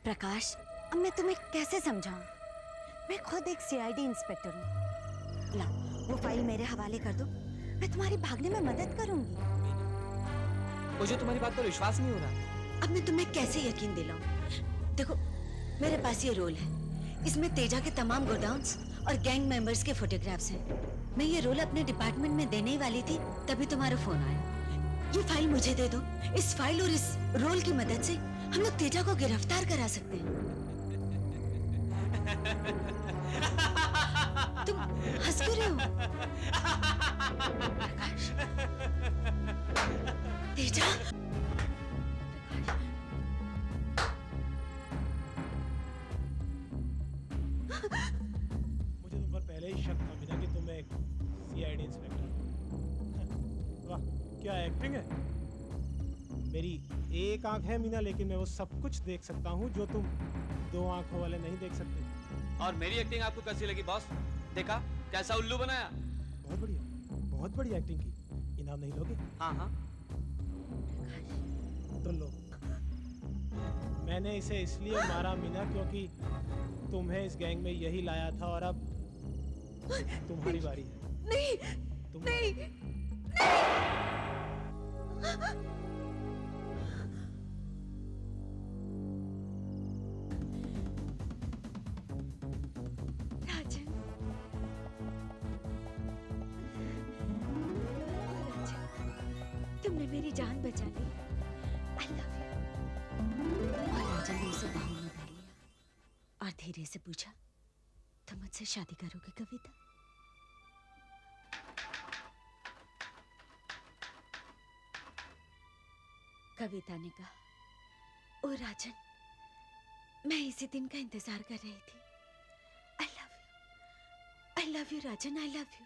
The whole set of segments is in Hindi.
प्रकाश, अब मैं तुम्हें कैसे समझाऊं? मैं खुद एक सीआईडी इंस्पेक्टर हूँ। लाओ वो फाइल मेरे हवाले कर दो, मैं तुम्हारी भागने में मदद करूंगी। मुझे तुम्हारी बात पर विश्वास नहीं हो रहा। अब मैं तुम्हें कैसे यकीन दिलाऊं? देखो, मेरे पास ये रोल है, इसमें तेजा के तमाम गोडाउन्स और गैंग मेंबर्स के फोटोग्राफ्स हैं। मैं ये रोल अपने डिपार्टमेंट में देने ही वाली थी, तभी तुम्हारा फोन आया। ये फाइल मुझे दे दो। इस फाइल और इस रोल की मदद से हम लोग तेजा को गिरफ्तार करा सकते हैं। तुम हंस क्यों रहे हो? प्रकाश, तेजा, मुझे तुम पर पहले ही शक था मीना कि तुम एक सीआईडी इंस्पेक्टर हो। वाह, क्या एक्टिंग है। मेरी एक आंख है मीना, लेकिन मैं वो सब कुछ देख सकता हूँ जो तुम दो आंखों वाले नहीं देख सकते। और मेरी एक्टिंग आपको कैसी लगी बॉस? देखा कैसा उल्लू बनाया? बहुत बढ़िया, बहुत बढ़िया एक्टिंग की। इनाम नहीं लोगे? हाँ हाँ। तो लो। मैंने इसे इसलिए मारा मीना क्योंकि तुम्हें इस गैंग में यही लाया था, और अब तुम्हारी बारी है। नहीं, नहीं, राजन, तुमने मेरी जान बचा ली। I love you. और राजन ने उसे बाहों में भर लिया और धीरे से पूछा, तुम मुझसे शादी करोगे कविता? कविता ने कहा, ओ राजन, मैं इसी दिन का इंतजार कर रही थी। I love you, I love you Rajan, I love you.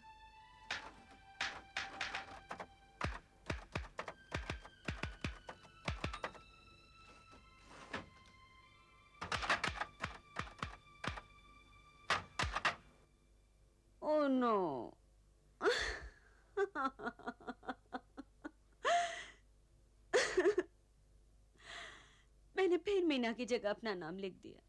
Oh no. मैंने फिर मीना की जगह अपना नाम लिख दिया।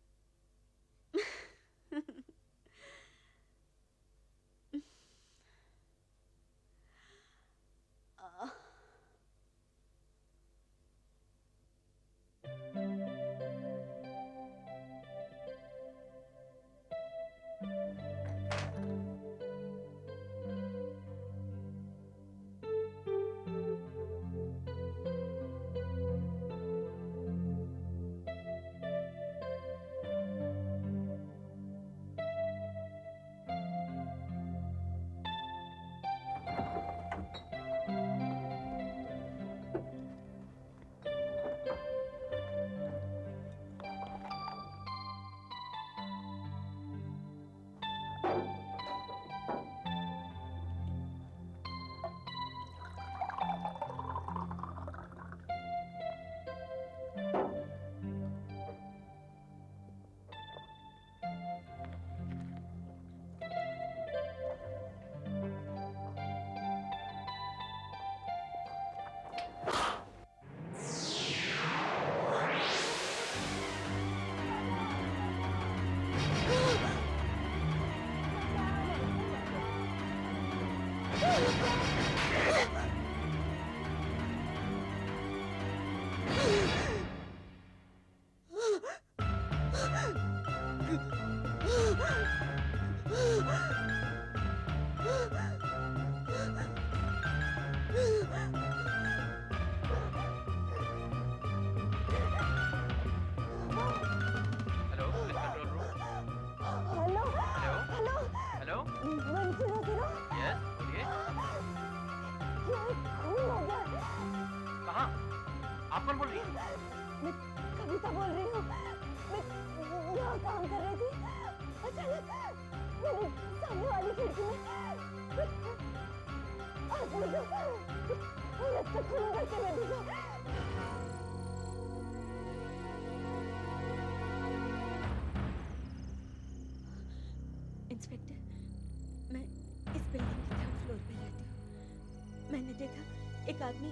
आप कौन बोल रही हैं? मैं कविता बोल रही हूँ। मैं यहाँ काम कर रही थी, अचानक मेरे सामने वाली खिड़की में आदमी को रक्त खून करते हुए दिखा। इंस्पेक्टर, मैं इस बिल्डिंग के 3rd फ्लोर पे रहती हूँ। मैंने देखा एक आदमी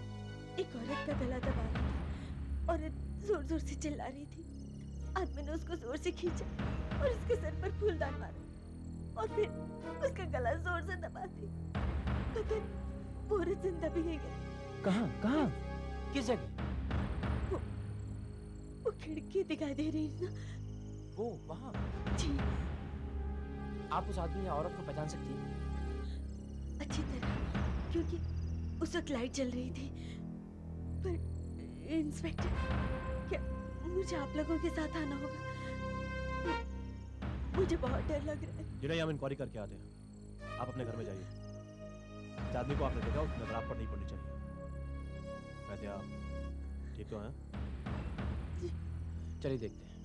एक औरत का गला दबा रहा था। औरत जोर जोर से चिल्ला रही थी, आदमी ने उसको जोर से खींचा और उसके सर पर फूलदान मारा और फिर उसका गला जोर से दबा दिया। पता नहीं वो औरत जिंदा भी नहीं गई। कहाँ कहाँ किस जगह? वो खिड़की दिखाई दे रही है ना, वो वहाँ। जी आप उस आदमी या औरत को पहचान सकती हैं? अच्छी तरह, क्योंकि उस वक्त लाइट जल रही थी। पर इंस्पेक्टर, क्या मुझे आप लोगों के साथ आना होगा? मुझे बहुत डर लग रहा है। जिन्हें हम इंक्वायरी करके आते हैं, आप अपने घर में जाइए। इस आदमी को आपने देखा, उसकी नजर आप पर नहीं पड़नी चाहिए। वैसे आप ठीक तो हैं? चलिए देखते हैं।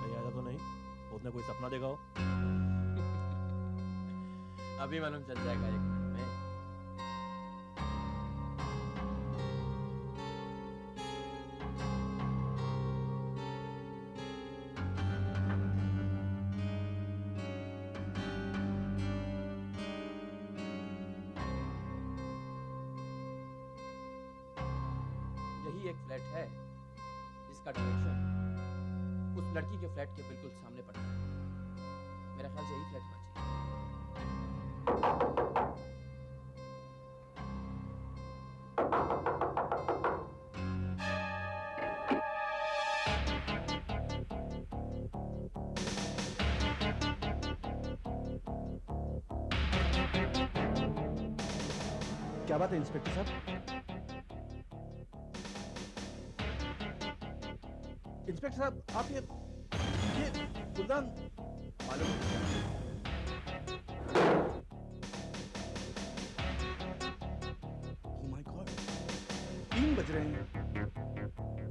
कहीं ऐसा तो नहीं उसने कोई सपना देखा हो? अभी मालूम चल जाएगा 1 मिनट में। यही एक फ्लैट है जिसका डायरेक्शन उस लड़की के फ्लैट के बिल्कुल सामने पड़ता है। मेरा ख्याल से यही फ्लैट होना चाहिए। क्या बात है इंस्पेक्टर साहब? इंस्पेक्टर साहब, आप ये फूलदान मालूम है? Oh my God, 3 बज रहे हैं।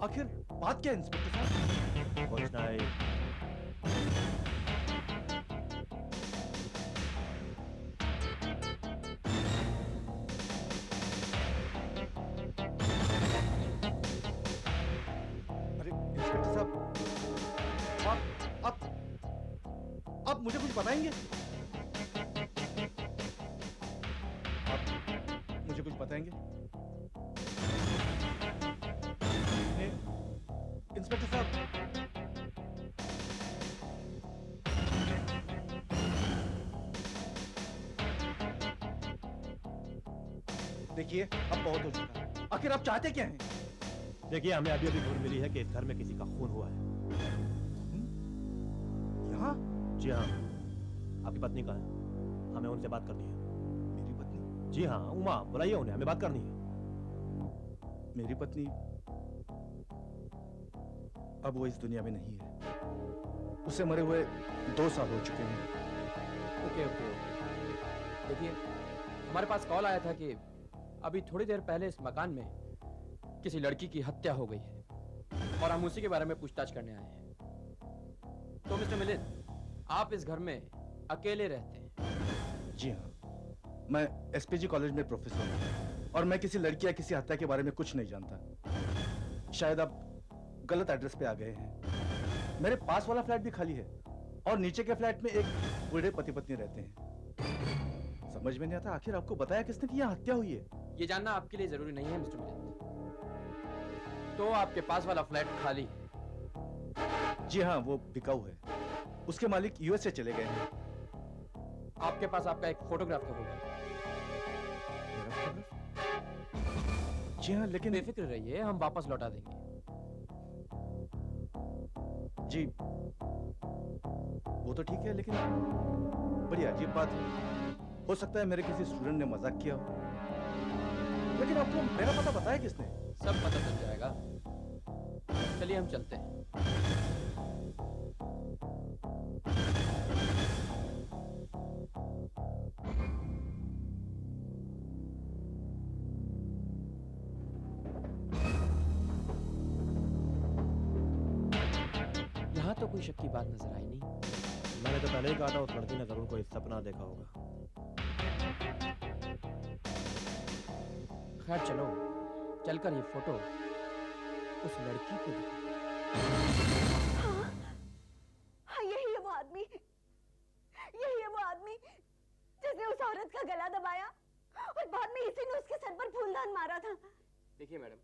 आखिर बात क्या है इंस्पेक्टर साहब? कुछ नहीं। अरे इंस्पेक्टर साहब, आप मुझे कुछ बताएंगे? आप मुझे कुछ बताएंगे? ए, इंस्पेक्टर साहब, देखिए अब बहुत हो चुका। आखिर आप चाहते क्या हैं? देखिए, हमें अभी अभी खबर मिली है कि इस घर में किसी का खून हुआ है। यहाँ जी हाँ, आपकी पत्नी कहाँ है? हमें उनसे बात करनी है। मेरी पत्नी? जी हाँ, उमा, बुलाइए उन्हें, हमें बात करनी है। मेरी पत्नी अब वो इस दुनिया में नहीं है। उसे मरे हुए 2 साल हो चुके हैं। Okay okay okay. देखिए, हमारे पास कॉल आया था कि अभी थोड़ी देर पहले इस मकान में किसी लड़की की हत्या हो गई है और हम उसी के बारे में पूछताछ करने आए हैं। तो मिस्टर मिलिंद, आप इस घर में अकेले रहते हैं? जी हाँ, मैं एसपीजी कॉलेज में प्रोफेसर हूँ और मैं किसी लड़की या किसी हत्या के बारे में कुछ नहीं जानता। शायद आप गलत एड्रेस पे आ गए हैं। मेरे पास वाला फ्लैट भी खाली है और नीचे के फ्लैट में एक बूढ़े पति पत्नी रहते हैं। समझ में नहीं आता आखिर आपको बताया किसने कि यहाँ हत्या हुई है? ये जानना आपके लिए जरूरी नहीं है मिस्टर मिलिंद। तो आपके पास वाला फ्लैट खाली है? जी हाँ, वो बिकाऊ है। उसके मालिक यूएसए चले गए हैं। आपके पास आपका एक फोटोग्राफ तो होगा? मेरा फोटोग्राफ? जी हाँ, लेकिन बेफिक्र रहिए, हम वापस लौटा देंगे। जी वो तो ठीक है, लेकिन बड़ी अजीब बात है। हो सकता है मेरे किसी स्टूडेंट ने मजाक किया हो, लेकिन आपको मेरा पता बताया किसने? सब पता चल जाएगा। चलिए हम चलते हैं। यहाँ तो कोई शक की बात नजर आई नहीं। मैंने तो पहले ही कहा था उस लड़की ने जरूर कोई सपना देखा होगा। खैर चलो, चलकर ये फोटो उस लड़की को दिखाओ। हाँ, हाँ यही है वो आदमी, यही है वो आदमी जिसने उस औरत का गला दबाया और और बाद में इसी ने उसके सर पर फूलदान मारा था। देखिए मैडम,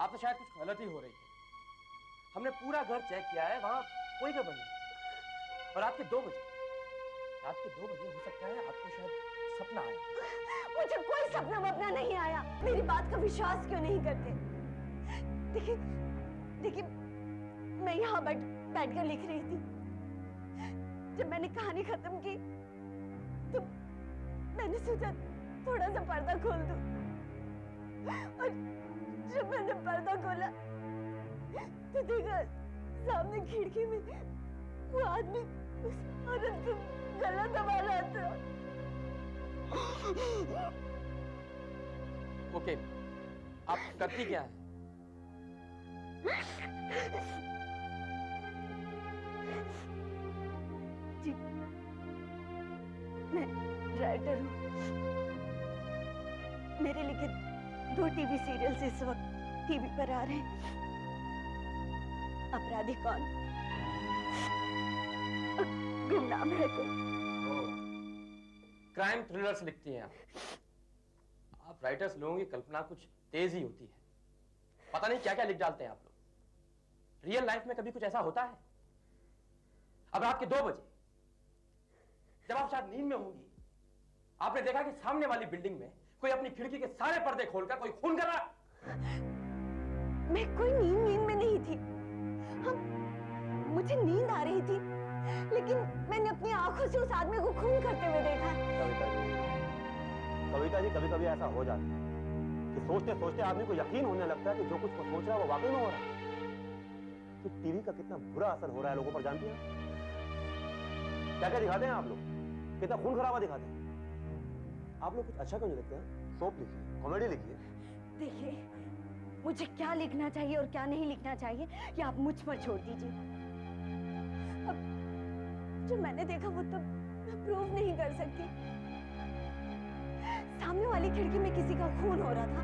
आप तो शायद कुछ गलती हो रही है। हमने पूरा घर चेक किया है, वहां कोई गड़बड़ नहीं। और रात के 2 बजे हो सकता है आपको शायद सपना आया। मुझे कोई सपना वपना नहीं आया। मेरी बात का विश्वास क्यों नहीं करते? देखिए देखिए, मैं यहाँ बैठकर लिख रही थी। जब मैंने कहानी खत्म की तो मैंने सोचा थोड़ा सा पर्दा खोल दूं, और जब मैंने पर्दा खोला तो देखा सामने खिड़की में वो आदमी उस औरत का गला दबा रहा था। ओके, आप करती क्या है? जी, मैं राइटर हूँ। मेरे लिखे 2 टीवी सीरियल्स इस वक्त टीवी पर आ रहे हैं। अपराधी कौन, गुमनाम है कोई। क्राइम थ्रिलर्स लिखती हैं आप राइटर्स लोगों की कल्पना कुछ तेज ही होती है। पता नहीं क्या क्या लिख डालते हैं आप लोग। रियल लाइफ में कभी कुछ ऐसा होता है? अब रात के 2 बजे जब आप शायद नींद में होंगी, आपने देखा कि सामने वाली बिल्डिंग में कोई अपनी खिड़की के सारे पर्दे खोलकर कोई खून कर रहा। मैं कोई नींद में नहीं थी। मुझे नींद आ रही थी, लेकिन मैंने अपनी आंखों से उस आदमी को खून करते हुए देखा। कविता जी, कभी कभी ऐसा हो जाता है कि सोचते सोचते आदमी को यकीन होने लगता है कि जो कुछ वो सोच रहा है वो वाकई में हो रहा है। कि टीवी का कितना बुरा असर हो रहा है लोगों पर, जानती हैं? क्या क्या दिखाते हैं आप लोग, कितना खून खराबा दिखाते हैं। आप लोग कुछ अच्छा क्यों नहीं लिखते हैं? सोप लिखिए, कॉमेडी लिखिए। देखिए, मुझे क्या लिखना चाहिए और क्या नहीं लिखना चाहिए ये आप मुझ पर छोड़ दीजिए। अब जो मैंने देखा वो तो मैं प्रूव नहीं कर सकती। सामने वाली खिड़की में किसी का खून हो रहा था,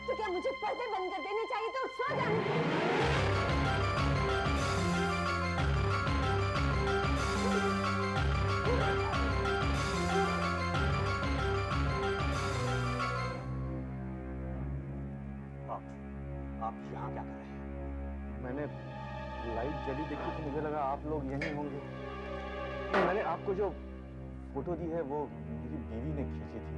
तो क्या मुझे पर्दे बंद कर देने चाहिए तो सो जाने? आप यहाँ क्या कर रहे हैं? मैंने लाइट जली देखी तो मुझे लगा आप लोग यहीं होंगे। मैंने आपको जो फोटो दी है वो मेरी बीवी ने खींची थी।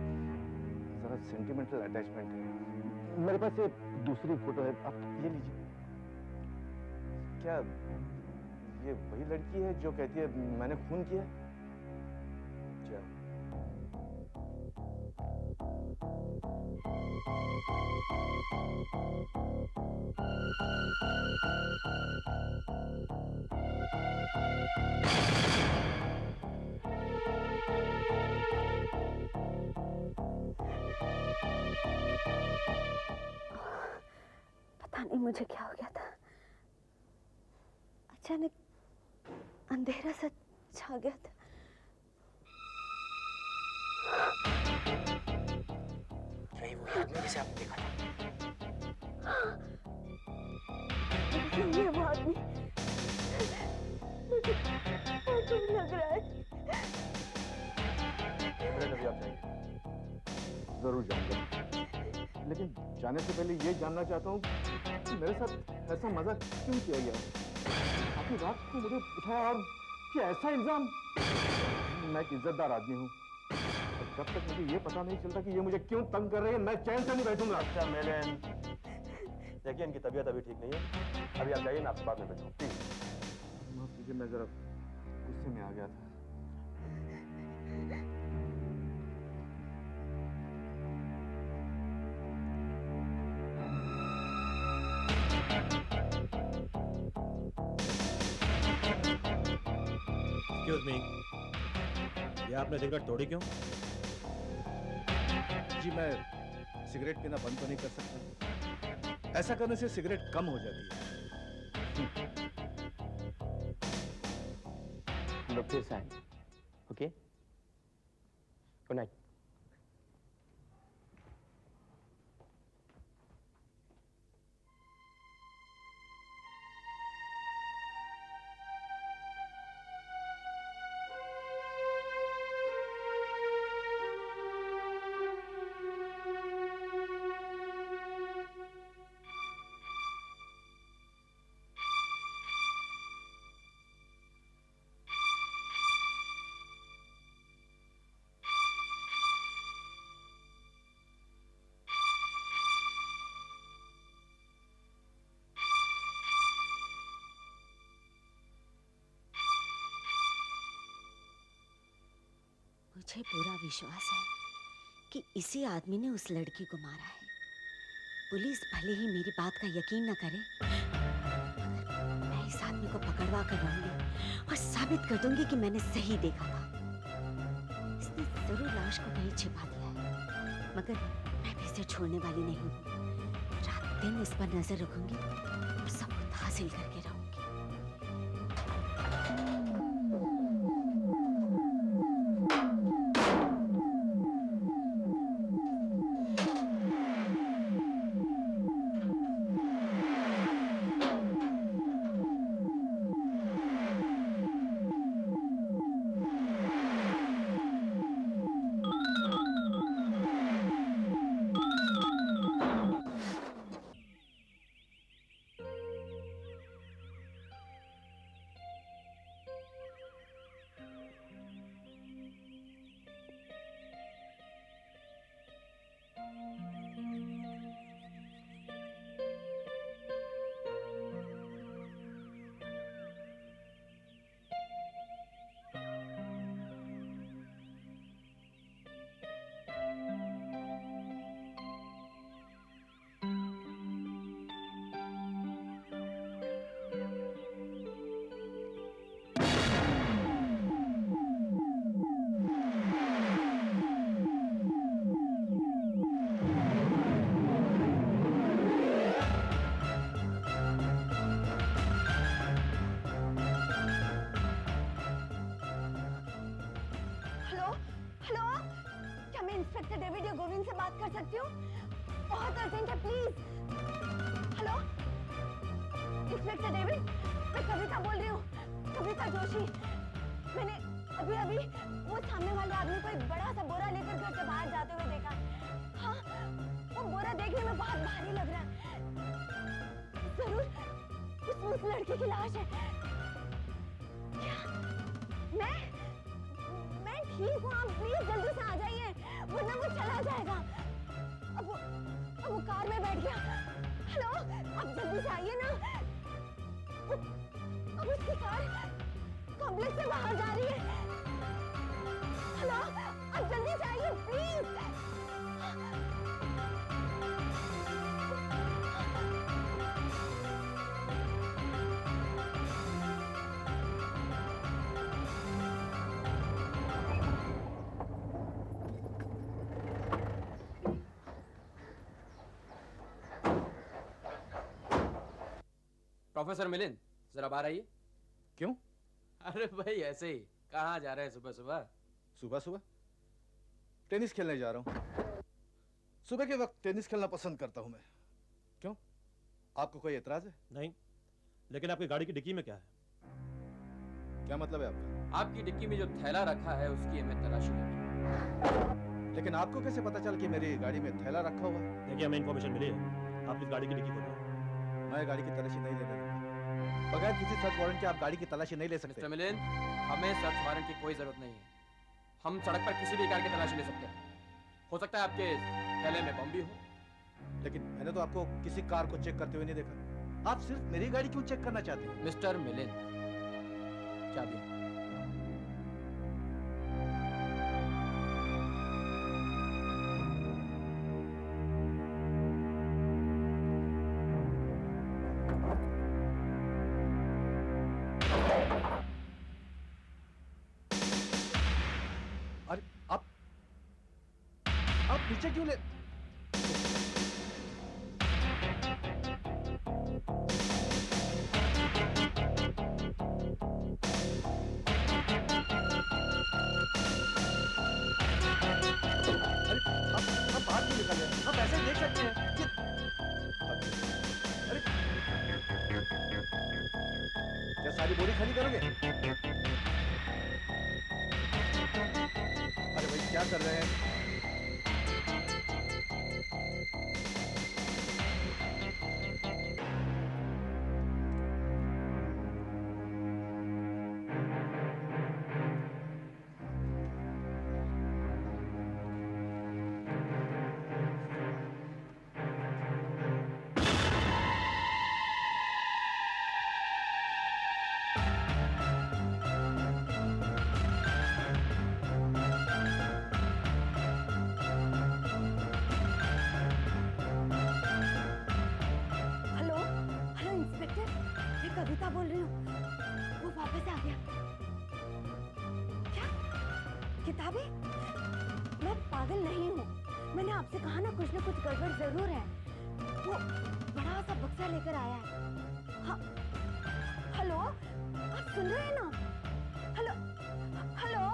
जरा सेंटिमेंटल अटैचमेंट है। मेरे पास एक दूसरी फोटो है, आप ये लीजिए। क्या ये वही लड़की है जो कहती है मैंने खून किया? क्या पता नहीं मुझे क्या हो गया था। अचानक अंधेरा सा छा गया था। वही आदमी जिसे आपने देखा था। ये वो आदमी मुझे अजीब लग रहा है। कभी आप जाइए। जरूर जाऊंगा, लेकिन जाने से पहले ये जानना चाहता हूँ कि मेरे साथ ऐसा मजाक क्यों किया गया? काफी रात को मुझे उठाया और क्या ऐसा इल्जाम? मैं एक इज्जतदार आदमी हूँ, और जब तक मुझे ये पता नहीं चलता कि ये मुझे क्यों तंग कर रहे हैं, मैं चैन से नहीं बैठूंगा। अच्छा मेलन, देखिए इनकी तबीयत अभी ठीक नहीं है। अभी आप जाइए, मैं आपसे बाद में बैठूँ। प्लीज माफ कीजिए, मैं जरा गुस्से में आ गया था। एक्सक्यूज मी, ये आपने सिगरेट तोड़ी क्यों? जी मैं सिगरेट पीना बंद तो नहीं कर सकता। ऐसा करने से सिगरेट कम हो जाती है। लोग फिर से आएंगे। Okay, good night. मुझे पूरा विश्वास है कि इसी आदमी ने उस लड़की को मारा है। पुलिस भले ही मेरी बात का यकीन न करे, मगर मैं इस आदमी को पकड़वा कर रहूंगी और साबित कर दूंगी कि मैंने सही देखा था। इसने जरूर लाश को कहीं छिपा दिया है, मगर मैं भी इसे छोड़ने वाली नहीं हूँ। रात दिन इस पर नजर रखूंगी और सबूत हासिल करके रहूंगी। हेलो हेलो, क्या मैं इंस्पेक्टर डेविड या गोविंद से बात कर सकती हूँ? बहुत अर्जेंट है, प्लीज। हेलो इंस्पेक्टर डेविड, मैं कविता बोल रही हूँ, कविता जोशी। मैंने अभी अभी वो सामने वाले आदमी को एक बड़ा सा बोरा लेकर घर से बाहर जाते हुए देखा। हाँ, वो बोरा देखने में बहुत भारी लग रहा है। जरूर उस लड़की की लाश है। क्या? मैं ठीक हूँ, आप प्लीज जल्दी से आ जाइए, वरना वो चला जाएगा। अब वो कार में बैठ गया। हेलो, आप जल्दी से आइए ना। अब उसकी कार कॉम्प्लेक्स से बाहर जा रही है। हेलो, आप जल्दी से आइए प्लीज। प्रोफेसर मिलिंद, जरा बाहर आइए। क्यों? अरे भाई ऐसे ही, कहाँ जा रहे हैं सुबह सुबह? सुबह सुबह टेनिस खेलने जा रहा हूँ। सुबह के वक्त टेनिस खेलना पसंद करता हूँ मैं। क्यों? आपको कोई एतराज है? नहीं, लेकिन आपकी गाड़ी की डिक्की में क्या है? क्या मतलब है आपका? आपकी डिक्की में जो थैला रखा है उसकी हमें तलाशी लेनी। लेकिन आपको कैसे पता चल कि मेरी गाड़ी में थैला रखा हुआ है? देखिए, हमें इन्फॉर्मेशन मिली है, आप इस गाड़ी की डिक्की खोलो। मैं गाड़ी की तलाशी नहीं ले रहा। बगैर किसी सर्च वारंट के आप गाड़ी की तलाशी नहीं ले सकते। मिस्टर मिलिंद, हमें सर्च वारंट की कोई जरूरत नहीं है। हम सड़क पर किसी भी कार की तलाशी ले सकते हैं। हो सकता है आपके थैले में बम भी हो। लेकिन मैंने तो आपको किसी कार को चेक करते हुए नहीं देखा। आप सिर्फ मेरी गाड़ी क्यों चेक करना चाहते हैं? मिस्टर मिलिंद, चाबी। अरे आप पीछे क्यों ले? अरे आप बाहर क्यों निकल रहे हैं? आप ऐसे ही देख सकते हैं कि अरे क्या सारी बोरी खाली करोगे? अरे भाई क्या कर रहे हैं? कविता बोल रही हूँ, वो वापस आ गया। क्या? किताबें? मैं पागल नहीं हूँ। मैंने आपसे कहा ना कुछ गड़बड़ जरूर है। वो बड़ा सा बक्सा लेकर आया है। हाँ, हेलो, आप सुन रहे हैं ना? Hello, hello.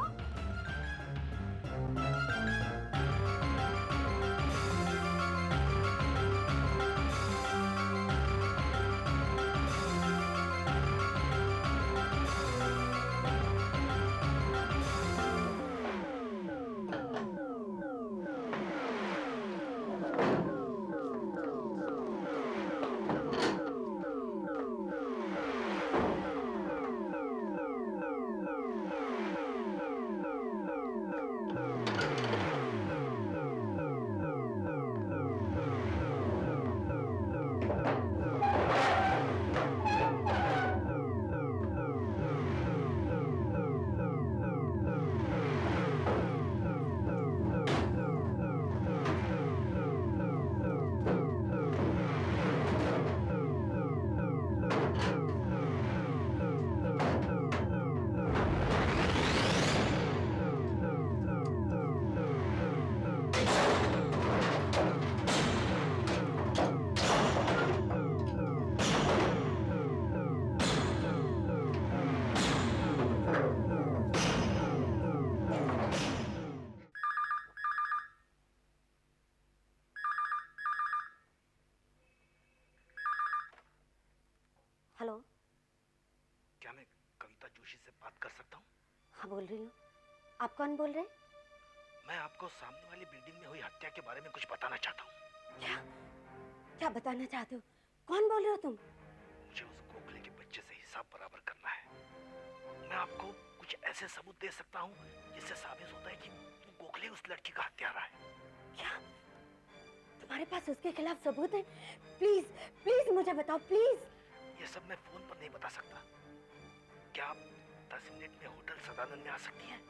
हेलो। क्या मैं कविता जोशी से बात कर सकता हूँ? हाँ, बोल रही हूँ। आप कौन बोल रहे हैं? मैं आपको सामने वाली बिल्डिंग में हुई हत्या के बारे में कुछ बताना चाहता हूँ। क्या? क्या बताना चाहते हो? कौन बोल रहे हो तुम? मुझे उस गोखले के बच्चे से हिसाब बराबर करना है। मैं आपको कुछ ऐसे सबूत दे सकता हूँ जिससे साबित होता है कि वो गोखले उस लड़की का हत्यारा है। क्या? तुम्हारे पास उसके खिलाफ सबूत है? प्लीज प्लीज मुझे बताओ, प्लीज। ये सब मैं फोन पर नहीं बता सकता। क्या आप 10 मिनट में होटल सदानंद में आ सकती हैं?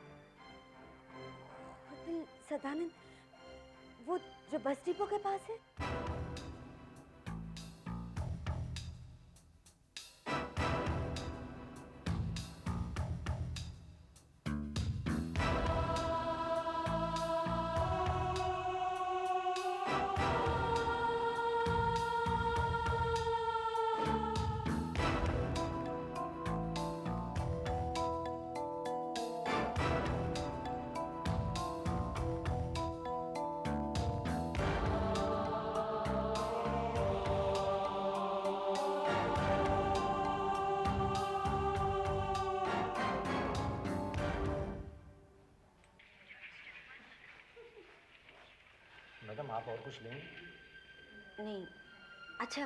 होटल सदानंद, वो जो बस डिपो के पास है? मैडम आप और कुछ लेंगे? नहीं, अच्छा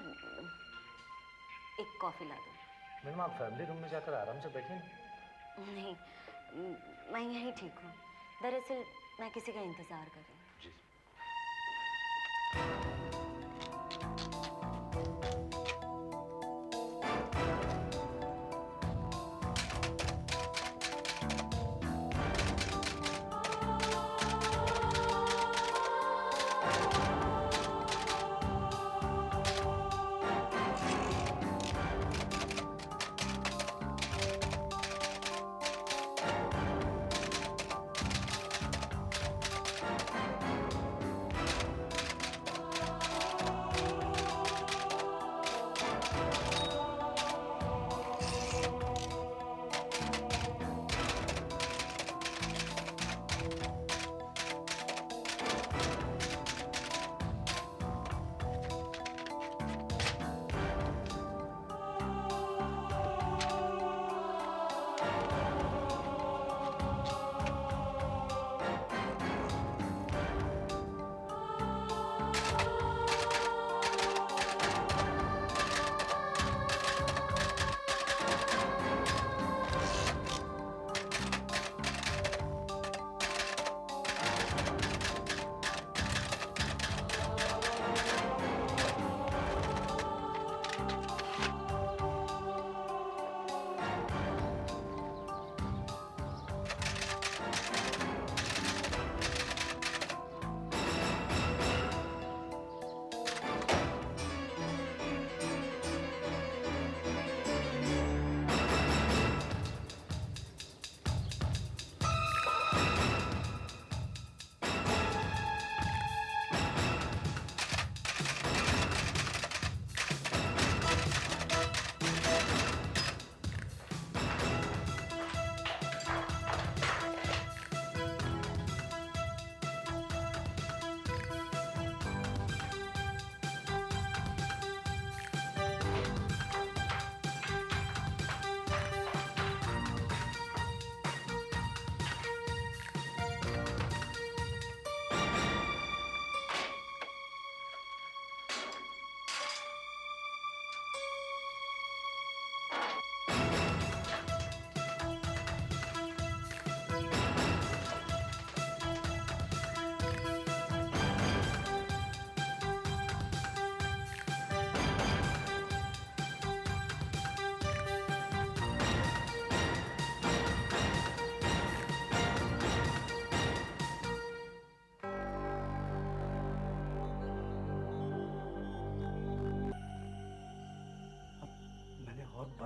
एक कॉफी ला दो। मैडम आप फैमिली रूम में जाकर आराम से बैठिए ना। नहीं, मैं यहीं ठीक हूँ। दरअसल मैं किसी का इंतजार कर रही हूँ। जी।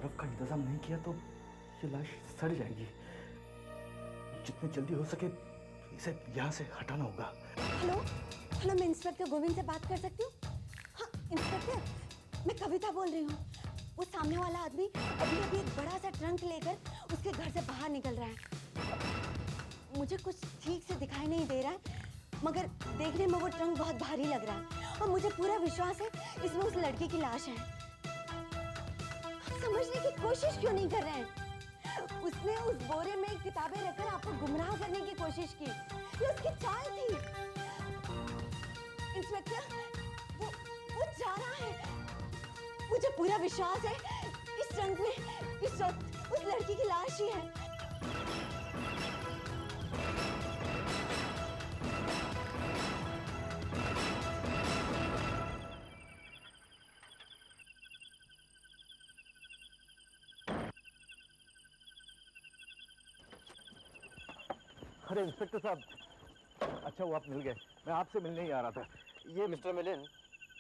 बर्फ का इंतजाम नहीं किया तो ये लाश सड़ जाएगी। जितनी जल्दी हो सके इसे यहाँ से हटाना होगा। हेलो हेलो, मैं इंस्पेक्टर गोविंद से बात कर सकती हूँ? हाँ इंस्पेक्टर, मैं कविता बोल रही हूँ। वो सामने वाला आदमी अभी अभी एक बड़ा सा ट्रंक लेकर उसके घर से बाहर निकल रहा है। मुझे कुछ ठीक से दिखाई नहीं दे रहा है, मगर देखने में वो ट्रंक बहुत भारी लग रहा है और मुझे पूरा विश्वास है इसमें उस लड़की की लाश है। आप समझने की कोशिश क्यों नहीं कर रहे हैं? उसने उस बोरे में किताबें रखकर आपको गुमराह करने की कोशिश की। ये उसकी चाल थी। इंस्पेक्टर, वो जा रहा है। मुझे पूरा विश्वास है इस ट्रंक में इस वक्त उस लड़की की लाश ही है। अरे इंस्पेक्टर साहब, अच्छा वो आप मिल गए। मैं आपसे मिलने ही आ रहा था। ये मिस्टर मिलिन,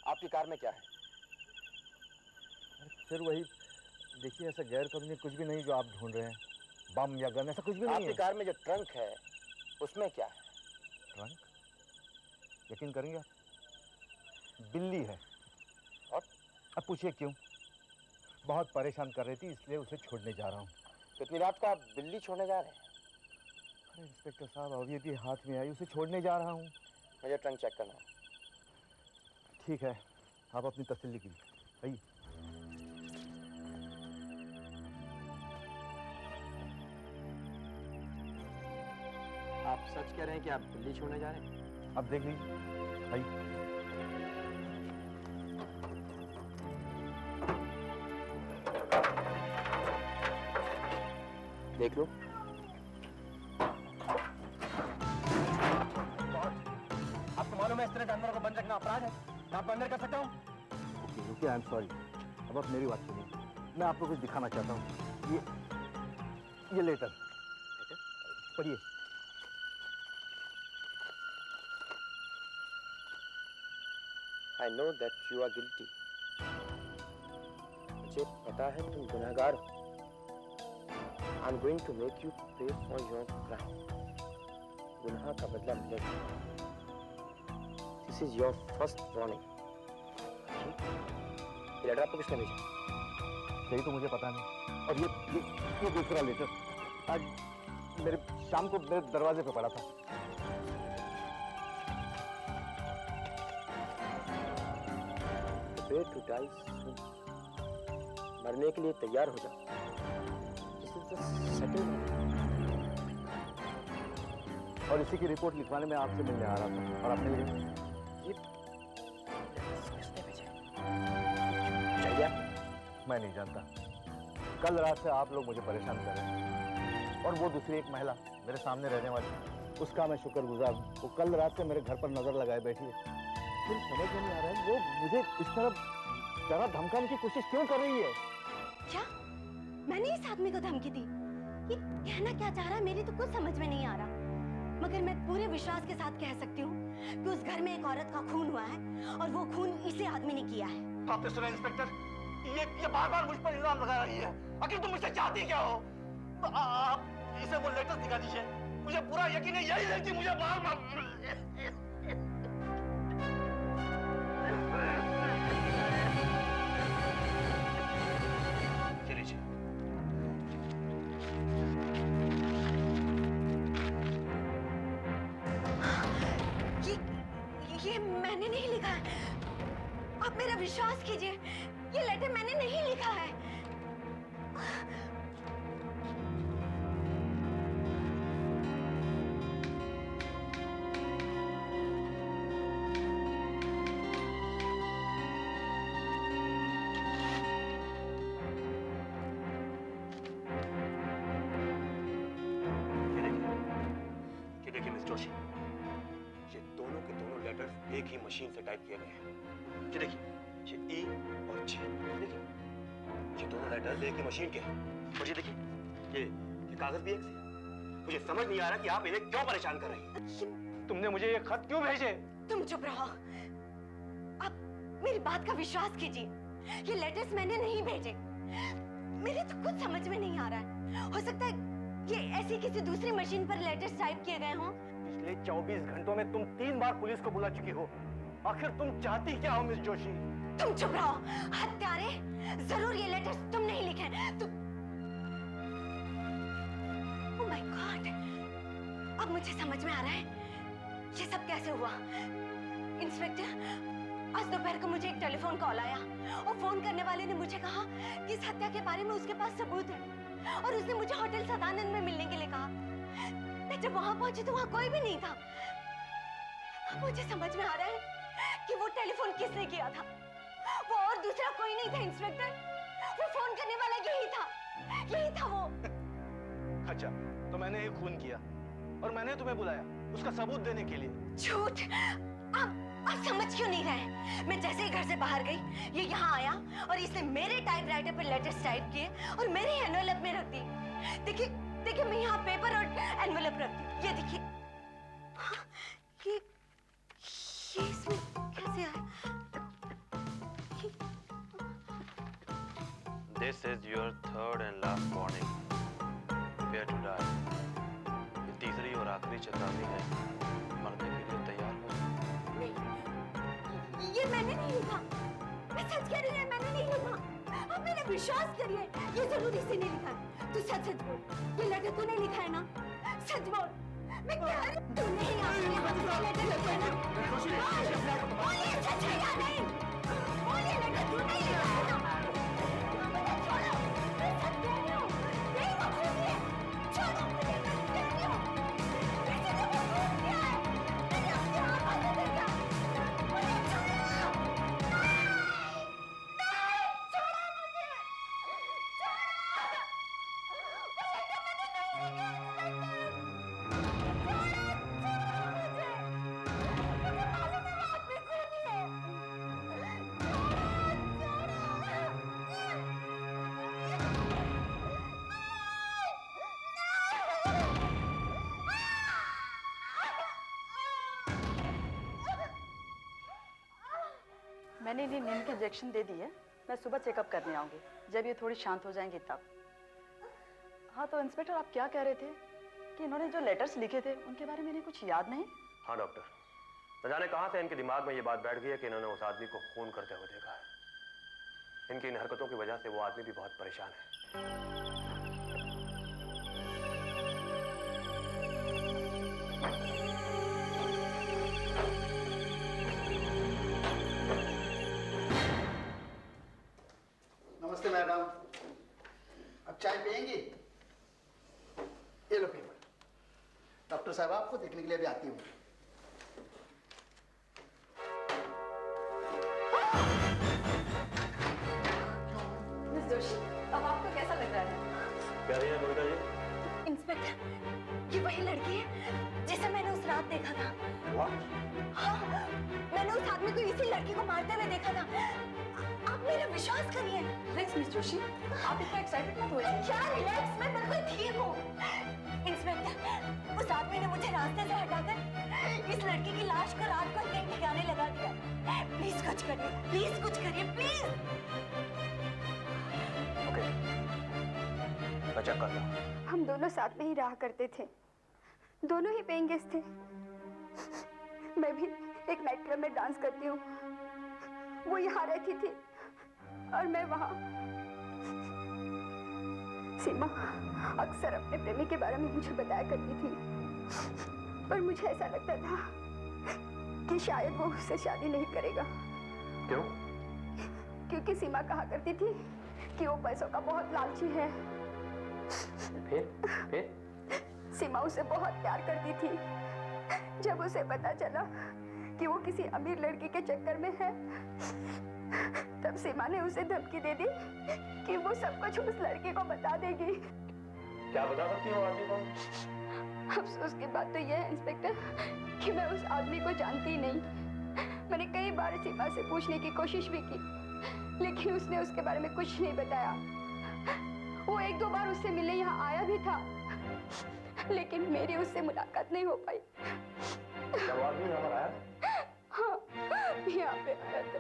आपकी कार में क्या है? फिर वही देखिए, ऐसा गैर कानूनी कुछ भी नहीं जो आप ढूंढ रहे हैं। बम या गन ऐसा कुछ भी नहीं आपकी है। कार में जो ट्रंक है उसमें क्या है? ट्रंक? यकीन करेंगे आप, बिल्ली है। और अब पूछिए क्यों? बहुत परेशान कर रही थी इसलिए उसे छोड़ने जा रहा हूँ। तो इतनी रात को आप बिल्ली छोड़ने जा रहे हैं? अरे इंस्पेक्टर साहब, अभी अभी हाथ में आई, उसे छोड़ने जा रहा हूँ। मुझे ट्रंक चेक करना है। ठीक है, आप अपनी तसल्ली कीजिए। आइए। आप सच कह रहे हैं कि आप बिल्ली छोड़ने जा रहे हैं? अब देख लीजिए। आइए। देख लो। आपको मालूम है इस तरह जानवरों को बंद रखना अपराध है? मैं आपको अंदर कर सकता हूँ? रुकिए, आई एम सॉरी। अब आप मेरी बात सुनिए। मैं आपको कुछ दिखाना चाहता हूँ। ये लेटर पढ़िए। I know that you are guilty. मुझे पता है तुम गुनहगार हो। I'm going to make you pay for your crime. गुनाह का बदला मिलेगा। This is your first warning. ये लेटर आपको किसने भेजा? यही तो मुझे पता नहीं। और ये दूसरा लेटर आज मेरे शाम को मेरे दरवाजे पे पड़ा था। Prepare to die soon. मरने के लिए तैयार हो जाओ। This is the second one. और इसी की रिपोर्ट लिखवाने में आपसे मिलने आ रहा था और आपने ये किसने भेजा? चाहिए? मैं नहीं जानता। कल रात से आप लोग मुझे परेशान कर रहे हैं और वो दूसरी एक महिला मेरे सामने रहने वाली, उसका मैं शुक्रगुजार हूँ। वो कल रात से मेरे घर पर नजर लगाए बैठी है। फिर समझ में नहीं आ रहा है वो मुझे इस तरह जरा धमकाने की कोशिश क्यों कर रही है। क्या मैंने इस आदमी को धमकी दी? ये कहना क्या चाह रहा है मेरी तो कुछ समझ में नहीं आ रहा, मगर मैं पूरे विश्वास के साथ कह सकती हूँ कि उस घर में एक औरत का खून हुआ है और वो खून इसी आदमी ने किया है। आपने सुना इंस्पेक्टर? ये बार-बार मुझ पर इल्जाम लगा रही है। आखिर तुम मुझसे चाहती क्या हो? आप इसे वो लेटर दिखा दीजिए। मुझे पूरा यकीन है यही लड़की मुझे बार-बार ये मैंने नहीं लिखा है। आप मेरा विश्वास कीजिए, ये लेटर मैंने नहीं लिखा है। देखिए मिस जोशी, ये दोनों के दोनों लेटर्स एक ही मशीन से टाइप किए गए हैं। ये देखिए, ये ई और जे, देखिए ये दोनों लेटर्स एक ही मशीन के हैं। और ये देखिए, ये कागज भी एक से है। मुझे समझ नहीं आ रहा कि आप इन्हें क्यों परेशान कर रही हैं। तुमने मुझे ये खत क्यों भेजे? तुम चुप रहो। आप मेरी बात का विश्वास कीजिए, ये लेटर्स मैंने नहीं भेजे। मेरे तो कुछ समझ में नहीं आ रहा है। हो सकता है ये ऐसी किसी दूसरी मशीन पर लेटर्स टाइप किए गए हों। पिछले 24 घंटों में तुम 3 बार पुलिस को बुला चुकी हो। आखिर तुम चाहती क्या हो मिस जोशी? तुम चुप रहो हत्यारे। जरूर ये लेटर्स तुमने ही लिखे हैं। तुम ओह माय गॉड, अब मुझे समझ में आ रहा है ये सब कैसे हुआ। इंस्पेक्टर, आज दोपहर को मुझे एक टेलीफोन कॉल आया और फोन करने वाले ने मुझे कहा कि इस हत्या के बारे में उसके पास सबूत है और उसने मुझे होटल सदानंद में मिलने के लिए कहा। मैं जब वहां पहुंची तो वहां कोई भी नहीं था। मुझे समझ में आ रहा है कि वो टेलीफोन किसने किया था। वो और दूसरा कोई नहीं था इंस्पेक्टर, वो फोन करने वाला यही था वो। अच्छा, तो मैंने ही खून किया और मैंने तुम्हें बुलाया उसका सबूत देने के लिए। झूठ। आप समझ क्यों नहीं रहे? मैं जैसे ही घर से बाहर गई ये यहाँ आया और इसने मेरे टाइपराइटर पर लेटर्स टाइप किए और मेरे एनवेलप में रख दिए। देखिए देखिए, मैं यहाँ पेपर और एनवेलप रखती हूँ। ये देखिए, हाँ, ये इसमें कैसे आया? This is your third and last warning. Prepare to die. ये तीसरी और आखिरी चेतावनी है। मरने के लिए तैयार हो जाओ। ये मैंने नहीं लिखा। मैं सच कह रही हूँ, मैंने नहीं लिखा। आप मेरा विश्वास करिए, ये जरूर इसी ने लिखा है। तू सच सच बोल, ये लेटर तूने लिखा है ना? सच बोल। मैं कह रही हूँ तूने ही लेटर लिखा है ना? बोल ये सच है या नहीं? बोल ये लेटर तूने ही लिखा है ना? मुझे छोड़ो, मैं सच कह रही हूँ। यही वो खूनी है। छोड़ो मुझे, मैं कह रही हूँ। किसी ने वो खून किया है। मैंने अपनी आंखों से देखा। मुझे छोड़ो। नहीं, छोड़ो मुझे। मैंने इन्हें नींद के इंजेक्शन दे दिए। मैं सुबह चेकअप करने आऊंगी, जब ये थोड़ी शांत हो जाएंगी तब। हाँ, तो इंस्पेक्टर आप क्या कह रहे थे कि इन्होंने जो लेटर्स लिखे थे उनके बारे में इन्हें कुछ याद नहीं? हाँ डॉक्टर, न जाने कहाँ से इनके दिमाग में ये बात बैठ गई है कि इन्होंने उस आदमी को खून करते हुए देखा है। इनकी इन हरकतों की वजह से वो आदमी भी बहुत परेशान है। नमस्ते मैडम, अब चाय पियेंगी? ये लो पेपर। डॉक्टर साहब आपको देखने के लिए भी आती हूँ। मिस जोशी, अब आपको कैसा लग रहा है? क्या रही है नोबिता जी? इंस्पेक्टर, ये वही लड़की है जिसे मैंने उस रात देखा था। What? हाँ, मैंने उस आदमी को इसी लड़की को मारते हुए देखा था। आप मेरा विश्वास करिए। रिलैक्स मिस जोशी, आप इतना एक्साइटेड मत होइए। क्या रिलैक्स, मैं बिल्कुल ठीक हूँ। इंस्पेक्टर, उस आदमी ने मुझे रास्ते से हटाकर इस लड़की की लाश को रात को कहीं ठिकाने लगा दिया। प्लीज कुछ करिए, प्लीज कुछ करिए, प्लीज। ओके, मैं चेक करता हूँ। हम दोनों साथ में ही रहा करते थे, दोनों ही पेइंग गेस्ट थे। मैं भी एक नाइट क्लब में डांस करती हूँ, वो यहाँ रहती थी और मैं वहाँ। सीमा अक्सर अपने प्रेमी के बारे में मुझे बताया करती थी, पर मुझे ऐसा लगता था कि शायद वो उससे शादी नहीं करेगा। क्यों? क्योंकि सीमा कहा करती थी कि वो पैसों का बहुत लालची है। फिर? सीमा उसे बहुत प्यार करती थी। जब उसे पता चला कि वो किसी अमीर लड़की के चक्कर में है, तब सीमा ने उसे धमकी दे दी कि वो सब कुछ उस लड़की को बता देगी। क्या बता सकती हो आदमी को? अफसोस की बात तो यह है इंस्पेक्टर कि मैं उस आदमी को जानती ही नहीं। मैंने कई बार सीमा से पूछने की कोशिश भी की, लेकिन उसने उसके बारे में कुछ नहीं बताया। वो एक दो बार उससे मिलने यहाँ आया भी था, लेकिन मेरी उससे मुलाकात नहीं हो पाई। क्या वो आदमी यहाँ पर आया? हाँ, यहाँ पे आया था।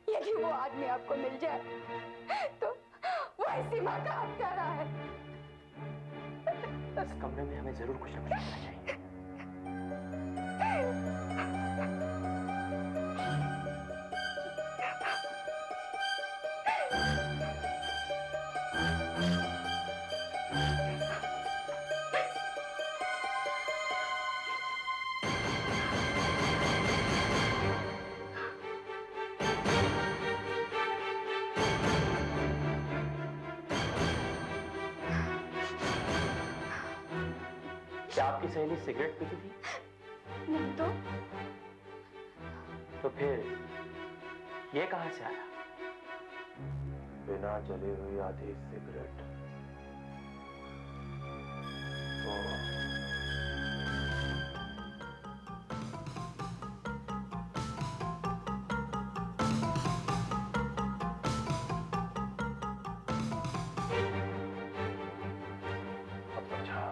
यदि वो आदमी आपको मिल जाए तो वो सीमा का हत्यारा है। इस कमरे में हमें जरूर कुछ न कुछ करना चाहिए। क्या आपकी सहेली सिगरेट पीती थी? नहीं तो फिर ये कहां से आया? बिना जली हुई आधी सिगरेट। अब समझा।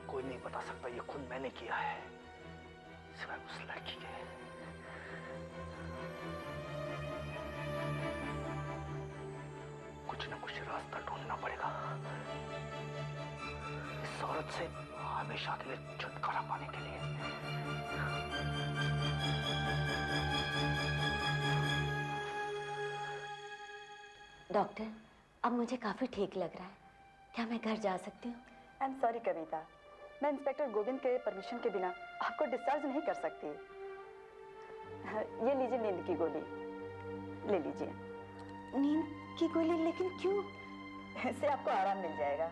कोई नहीं बता सकता ये खून मैंने किया है, सिवाय उस लड़की के। कुछ ना कुछ रास्ता ढूंढना पड़ेगा इस औरत से हमेशा के लिए छुटकारा पाने के लिए। डॉक्टर, अब मुझे काफी ठीक लग रहा है। क्या मैं घर जा सकती हूँ? आई एम सॉरी कविता, मैं इंस्पेक्टर गोविंद के परमिशन के बिना आपको डिस्चार्ज नहीं कर सकती। ये लीजिए नींद की गोली, ले लीजिए। नींद की गोली? लेकिन क्यों? इससे आपको आराम मिल जाएगा।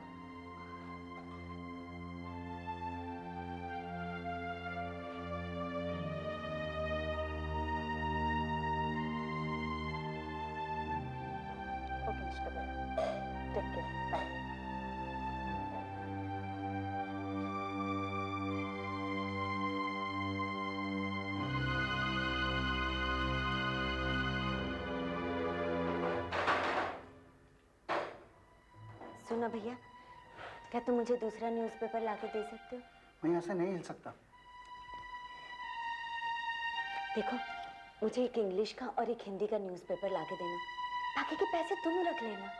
ओके मिस्टर भैया, टेक केयर, बाय। सुनो भैया, क्या तुम मुझे दूसरा न्यूज़पेपर लाके दे सकते हो? मैं यहाँ से नहीं हिल सकता। देखो, मुझे एक इंग्लिश का और एक हिंदी का न्यूज़पेपर लाके देना। बाकी के पैसे तुम रख लेना।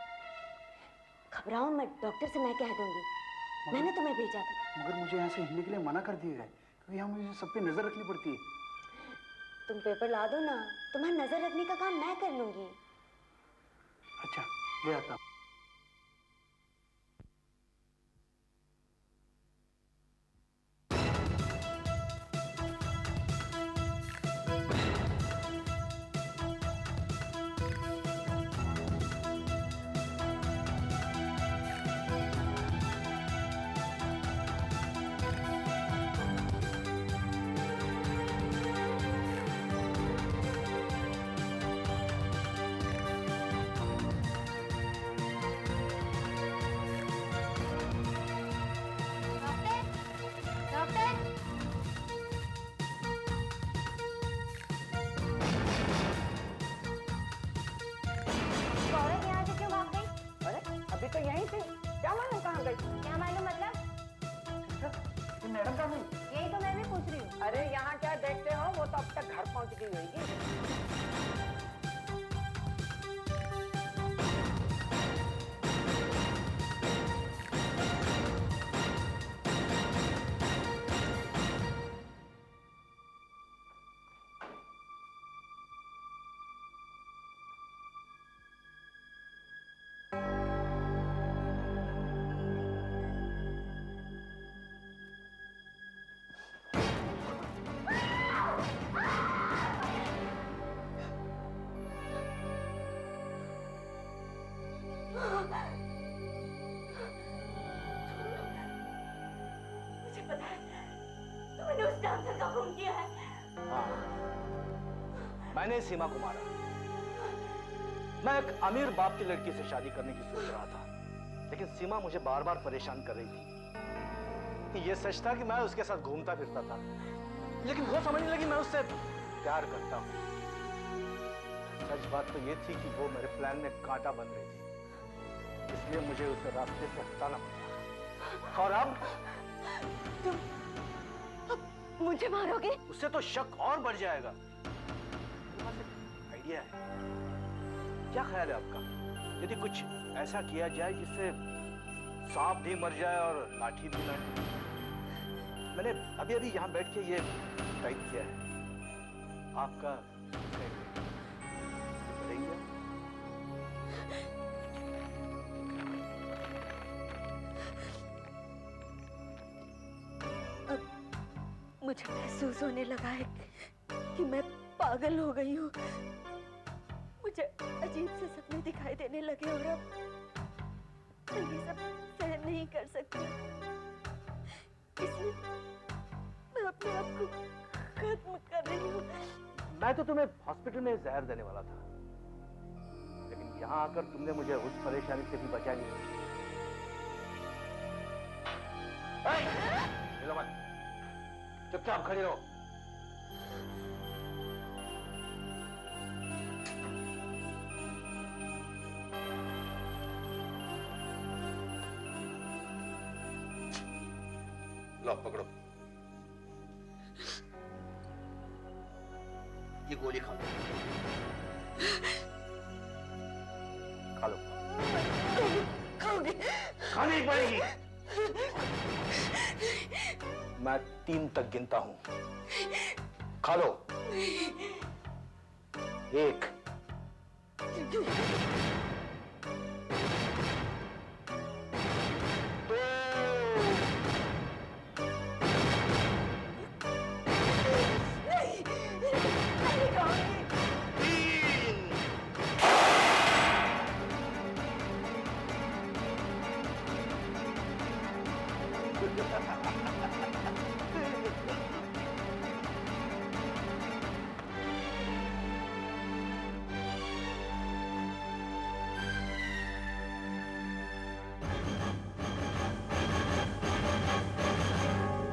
घबराओ मत, डॉक्टर से मैं कह दूंगी। मैंने तुम्हें भेजा था। मगर मुझे यहाँ से हिलने के लिए मना कर दिया है, क्योंकि यहाँ मुझे सब पे नजर रखनी पड़ती है। तुम पेपर ला दो ना, तुम्हारा नजर रखने का काम मैं कर लूंगी। अच्छा, ले आता हूँ। तो यहीं थी, क्या मालूम कहाँ गई? क्या मालूम मतलब? मैडम कहाँ गई? यही तो मैं भी पूछ रही हूँ। अरे यहाँ क्या देखते हो, वो तो अब तक घर पहुँच गई होगी। मुझे पता है, तुमने उस डांसर का खून किया है। हाँ, मैंने सीमा को मारा। मैं एक अमीर बाप की लड़की से शादी करने की सोच रहा था, लेकिन सीमा मुझे बार बार परेशान कर रही थी। ये सच था कि मैं उसके साथ घूमता फिरता था, लेकिन वो समझने लगी मैं उससे प्यार करता हूँ। सच सच बात तो ये थी कि वो मेरे प्लान में कांटा बन रही थी, इसलिए मुझे उसे रास्ते से हटाना पड़ा। और अब तुम मुझे मारोगे? उससे तो शक और बढ़ जाएगा। मेरे पास एक आइडिया है। क्या ख्याल है आपका, यदि कुछ ऐसा किया जाए जिससे सांप भी मर जाए और लाठी भी ना? मैंने अभी अभी यहाँ बैठ के ये टाइप किया है। आपका बताइए। मुझे महसूस होने लगा है कि मैं पागल हो गई हूँ। मुझे अजीब से सपने दिखाई देने लगे और अब मैं ये सब सहन नहीं कर सकती। इसलिए मैं अपने आप को खत्म कर रही हूँ। मैं तो तुम्हें हॉस्पिटल में जहर देने वाला था, लेकिन यहाँ आकर तुमने मुझे उस परेशानी से भी बचा लिया। हिलो मत, चुपचाप खड़े रहो। लो पकड़ो, ये गोली खा लो। खा लो। खाओगे? खानी पड़ेगी। मैं 3 तक गिनता हूं, खा लो। 1 2 नहीं खाओगे। 3।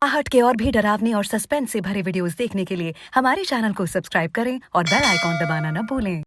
आहट के और भी डरावने और सस्पेंस से भरे वीडियोस देखने के लिए हमारे चैनल को सब्सक्राइब करें और बेल आइकॉन दबाना न भूलें।